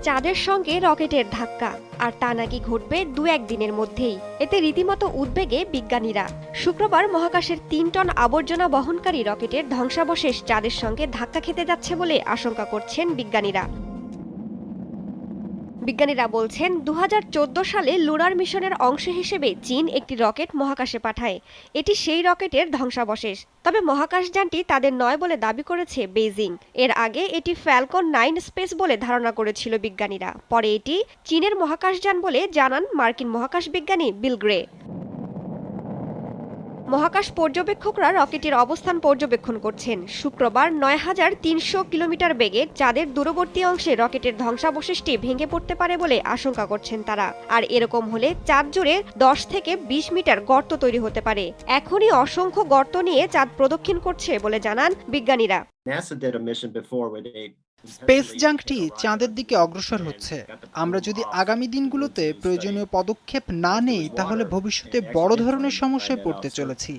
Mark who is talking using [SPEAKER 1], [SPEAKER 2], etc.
[SPEAKER 1] চাঁদের সঙ্গে রকেটের ধাক্কা, আর তা নাকি ঘটবে 2-1 দিনের মধ্যেই। এতে রীতিমতো উদ্বেগে বিজ্ঞানীরা। শুক্রবার মহাকাশের 3 টন আবর্জনা বহনকারী রকেটের ধ্বংসাবশেষ চাঁদের সঙ্গে ধাক্কা খেতে যাচ্ছে বলে আশঙ্কা করছেন বিজ্ঞানীরা। বিজ্ঞানীরা বলছেন 2014 সালে লুনার মিশনের অংশ হিসেবে চীন একটি রকেট মহাকাশে পাঠায়। এটি সেই রকেটের ধ্বংসাবশেষ। তবে মহাকাশযানটি তাদের নয় বলে দাবি করেছে বেইজিং। এর আগে এটি ফ্যালকন 9 স্পেস বলে ধারণা করেছিল বিজ্ঞানীরা। পরে এটি চীনের মহাকাশযান বলে জানান মার্কিন মহাকাশ বিজ্ঞানী বিল গ্রে। মহাকাশ পর্যবেক্ষকরা রকেটের অবস্থান পর্যবেক্ষণ করছেন। শুক্রবার 9300 কিলোমিটার বেগে চাঁদের দূরবর্তী অংশে রকেটের ধ্বংসাবশেষটি ভেঙে পড়তে পারে বলে আশঙ্কা করছেন তারা। আর এরকম হলে চাঁদ জুড়ে 10 থেকে 20 মিটার গর্ত তৈরি হতে পারে। এখনই অসংখ্য গর্ত নিয়ে চাঁদ প্রদক্ষিণ করছে বলে জানান বিজ্ঞানীরা।
[SPEAKER 2] স্পেস জাঙ্কটি চাঁদের দিকে অগ্রসর হচ্ছে। আমরা যদি আগামী দিনগুলোতে প্রয়োজনীয় পদক্ষেপ না নেই তাহলে ভবিষ্যতে বড় ধরনের সমস্যায় পড়তে চলেছি।